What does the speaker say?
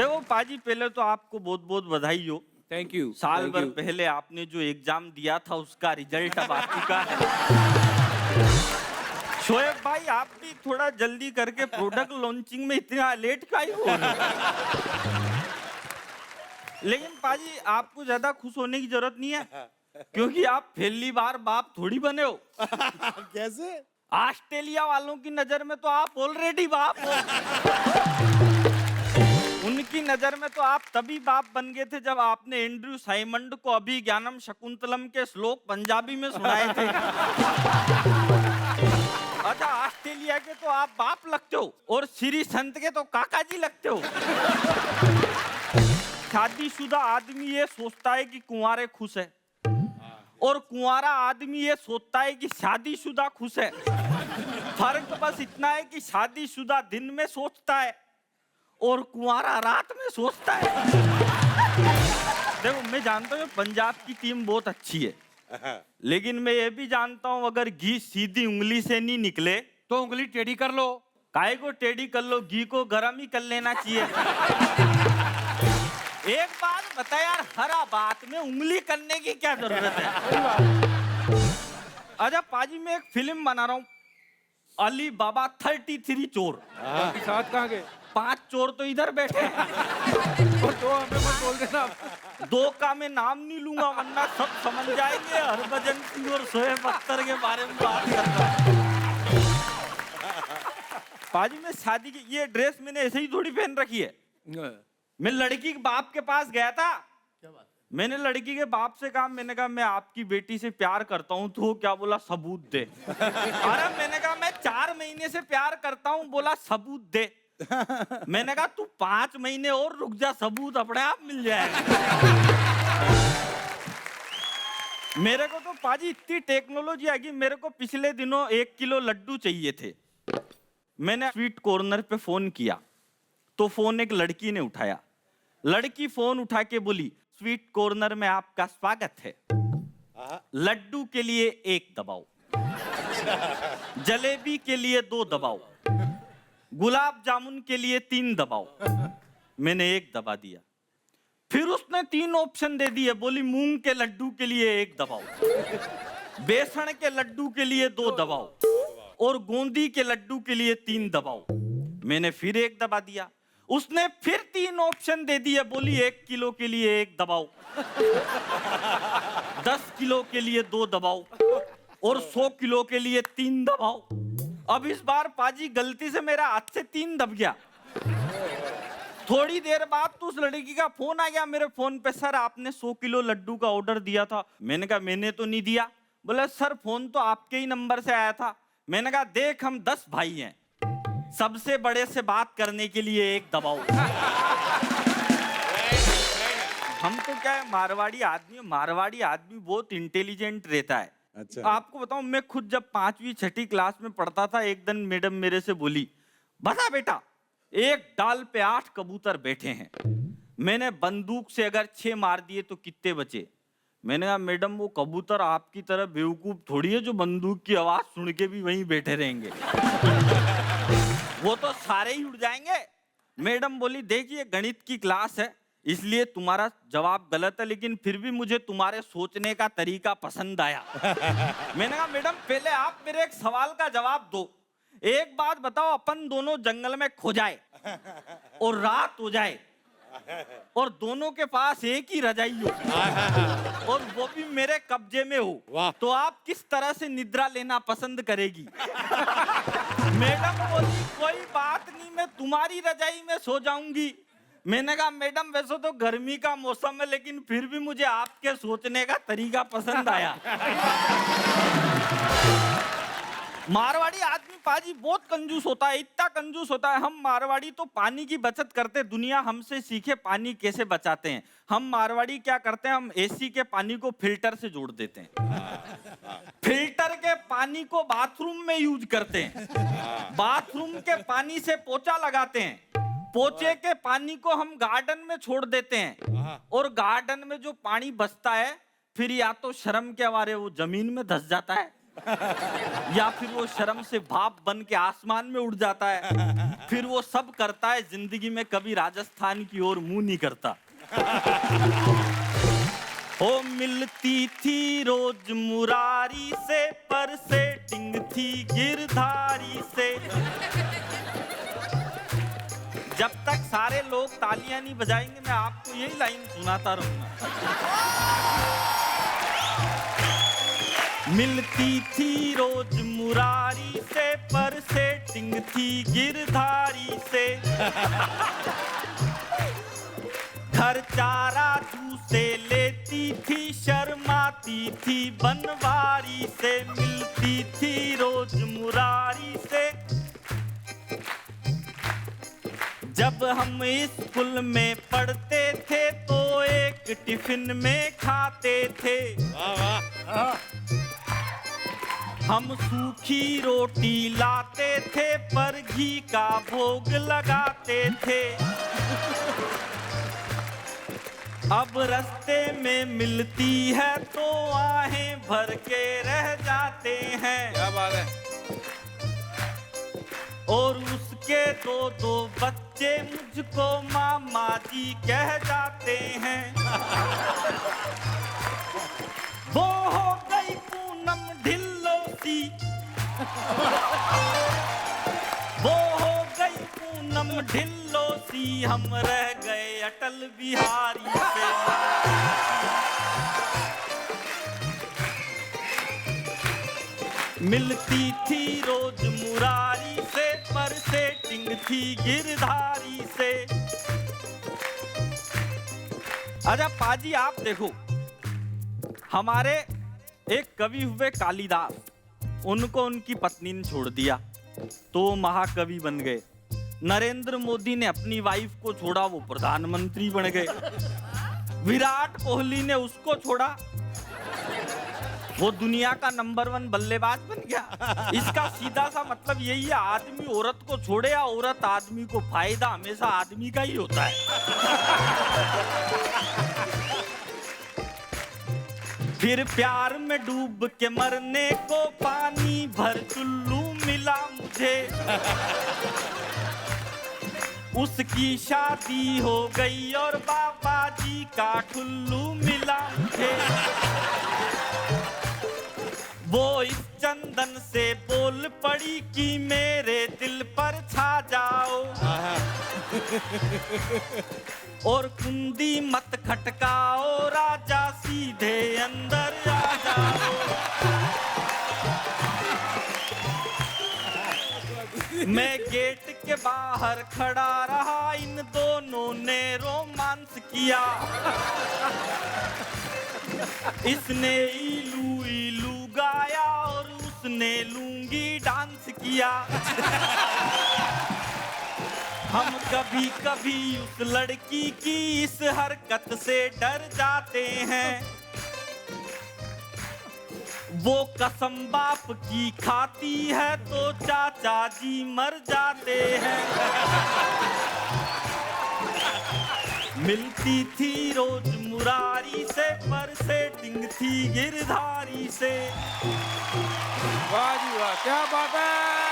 देखो पाजी, पहले तो आपको बहुत बहुत बधाई हो। Thank you. साल भर पहले आपने जो एग्जाम दिया था उसका रिजल्ट अब आ चुका है। शोएब भाई, आप भी थोड़ा जल्दी करके प्रोडक्ट लॉन्चिंग में इतना लेट काहे हो रहे हो? लेकिन पाजी, आपको ज्यादा खुश होने की जरूरत नहीं है, क्योंकि आप पहली बार बाप थोड़ी बने हो। कैसे? ऑस्ट्रेलिया वालों की नजर में तो आप ऑलरेडी बाप हो। उनकी नजर में तो आप तभी बाप बन गए थे जब आपने एंड्रयू साइमंड को अभिज्ञानम शकुंतलम के श्लोक पंजाबी में सुनाए थे। अच्छा, ऑस्ट्रेलिया के तो आप बाप लगते हो और श्री संत के तो काका जी लगते हो। शादीशुदा आदमी ये सोचता है कि कुंवारे खुश है, और कुंवारा आदमी ये सोचता है कि शादीशुदा खुश है। फर्क बस इतना है कि शादीशुदा दिन में सोचता है और कुंवारा रात में सोचता है। देखो, मैं जानता हूँ पंजाब की टीम बहुत अच्छी है, लेकिन मैं ये भी जानता हूँ अगर घी सीधी उंगली से नहीं निकले तो उंगली टेढ़ी कर लो। काहे को टेढ़ी कर लो, घी को गर्म ही कर लेना चाहिए। एक बात बता यार, हरा बात में उंगली करने की क्या जरूरत है? अच्छा पाजी, मैं एक फिल्म बना रहा हूँ, अली बाबा 33 चोर। बाकी साथ कहाँ गए? 5 चोर तो इधर बैठे हैं। और तो हमें मत बोल देना। 2 का मैं नाम नहीं लूंगा वरना सब समझ जाएंगे हरभजन सिंह और शोएब अख्तर के बारे में बात करता हूं। पाजी, मैं शादी की ये ड्रेस मैंने ऐसे ही थोड़ी पहन रखी है। मैं लड़की के बाप के पास गया था। क्या बात? मैंने लड़की के बाप से कहा, मैंने कहा मैं आपकी बेटी से प्यार करता हूँ। तो क्या बोला? सबूत दे। अरे मैंने कहा मैं 4 महीने से प्यार करता हूँ। बोला सबूत दे। मैंने कहा तू 5 महीने और रुक जा, सबूत अपने आप मिल जाएगा। मेरे को तो पाजी इतनी टेक्नोलॉजी आ गई, मेरे को पिछले दिनों 1 किलो लड्डू चाहिए थे। मैंने स्वीट कॉर्नर पे फोन किया तो फोन एक लड़की ने उठाया। लड़की फोन उठा के बोली, स्वीट कॉर्नर में आपका स्वागत है, लड्डू के लिए 1 दबाओ, जलेबी के लिए 2 दबाओ, गुलाब जामुन के लिए 3 दबाओ। मैंने 1 दबा दिया। फिर उसने 3 ऑप्शन दे दिए। बोली मूंग के लड्डू के लिए 1 दबाओ, बेसन के लड्डू के लिए 2 दबाओ, और गोंदी के लड्डू के लिए 3 दबाओ। मैंने फिर 1 दबा दिया। उसने फिर 3 ऑप्शन दे दिए। बोली 1 किलो के लिए 1 दबाओ, 10 किलो के लिए 2 दबाओ, और 100 किलो के लिए 3 दबाओ। अब इस बार पाजी गलती से मेरा हाथ से 3 दब गया। थोड़ी देर बाद तो उस लड़की का फोन आ गया मेरे फोन पे, सर आपने 100 किलो लड्डू का ऑर्डर दिया था। मैंने कहा मैंने तो नहीं दिया। बोला सर फोन तो आपके ही नंबर से आया था। मैंने कहा देख, हम 10 भाई हैं, सबसे बड़े से बात करने के लिए 1 दबाओ। हम तो क्या है, मारवाड़ी आदमी बहुत इंटेलिजेंट रहता है। अच्छा। आपको बताऊं, मैं खुद जब 5वीं 6ठी क्लास में पढ़ता था, एक दिन मैडम मेरे से बोली, बता बेटा, एक डाल पे 8 कबूतर बैठे हैं, मैंने बंदूक से अगर 6 मार दिए तो कितने बचे? मैंने कहा मैडम वो कबूतर आपकी तरह बेवकूफ थोड़ी है जो बंदूक की आवाज सुन के भी वहीं बैठे रहेंगे। वो तो सारे ही उड़ जाएंगे। मैडम बोली देखिए गणित की क्लास है इसलिए तुम्हारा जवाब गलत है, लेकिन फिर भी मुझे तुम्हारे सोचने का तरीका पसंद आया। मैंने कहा मैडम पहले आप मेरे एक सवाल का जवाब दो। एक बात बताओ, अपन दोनों जंगल में खो जाए और रात हो जाए और दोनों के पास एक ही रजाई हो और वो भी मेरे कब्जे में हो, तो आप किस तरह से निद्रा लेना पसंद करेगी? मैडम बोली कोई बात नहीं, मैं तुम्हारी रजाई में सो जाऊंगी। मैंने कहा मैडम वैसे तो गर्मी का मौसम है, लेकिन फिर भी मुझे आपके सोचने का तरीका पसंद आया। मारवाड़ी आदमी पाजी बहुत कंजूस होता है, इतना कंजूस होता है। हम मारवाड़ी तो पानी की बचत करते, दुनिया हमसे सीखे पानी कैसे बचाते हैं। हम मारवाड़ी क्या करते हैं, हम एसी के पानी को फिल्टर से जोड़ देते हैं, फिल्टर के पानी को बाथरूम में यूज करते हैं, बाथरूम के पानी से पोछा लगाते हैं, पोछे के पानी को हम गार्डन में छोड़ देते हैं, और गार्डन में जो पानी बचता है फिर या तो शर्म के मारे वो जमीन में धंस जाता है या फिर वो शर्म से भाप बन के आसमान में उड़ जाता है, फिर वो सब करता है, जिंदगी में कभी राजस्थान की ओर मुंह नहीं करता। ओ मिलती थी रोज मुरारी से, पर सेटिंग थी गिरधारी से। जब तक सारे लोग तालियां नहीं बजाएंगे मैं आपको यही लाइन सुनाता रहूंगा। मिलती थी रोज मुरारी से, पर सेटिंग थी गिरधारी से। खर्चा राजू से लेती थी, शर्माती थी बनवारी से। मिलती थी रोज मुरारी से। जब हम स्कूल में पढ़ते थे तो एक टिफिन में खाते थे। हम सूखी रोटी लाते थे, पर घी का भोग लगाते थे। अब रास्ते में मिलती है तो आहें भर के रह जाते हैं। क्या बात है। और उसके दो दो बच्चे मुझको मामा जी कह जाते हैं। वो हो गई पूनम ढिल्लो सी, वो हो गई पूनम ढिल्लो सी, हम रह गए अटल बिहारी से। मिलती थी रोज मुरारी से, पर सेटिंग थी गिरधारी से। अच्छा पाजी आप देखो, हमारे एक कवि हुए कालिदास, उनको उनकी पत्नी ने छोड़ दिया तो महाकवि बन गए। नरेंद्र मोदी ने अपनी वाइफ को छोड़ा, वो प्रधानमंत्री बन गए। विराट कोहली ने उसको छोड़ा, वो दुनिया का नंबर 1 बल्लेबाज बन गया। इसका सीधा सा मतलब यही है, आदमी औरत को छोड़े या औरत आदमी को, फायदा हमेशा आदमी का ही होता है। फिर प्यार में डूब के मरने को पानी भर चुल्लू मिला मुझे। उसकी शादी हो गई और बाबा जी का ठुल्लू मिला मुझे। वो इस चंदन से बोल पड़ी कि मेरे दिल पर छा जाओ। और कुंडी मत खटकाओ राजा, सीधे अंदर आ जाओ। मैं गेट के बाहर खड़ा रहा, इन दोनों ने रोमांस किया। इसने इलू इलू गाया और उसने लूंगी डांस किया। हम कभी कभी उस लड़की की इस हरकत से डर जाते हैं। वो कसम बाप की खाती है तो चाचा जी मर जाते हैं। मिलती थी रोज मुरारी से, पर सेटिंग थी गिरधारी से। वाह जी वाह, क्या बात है।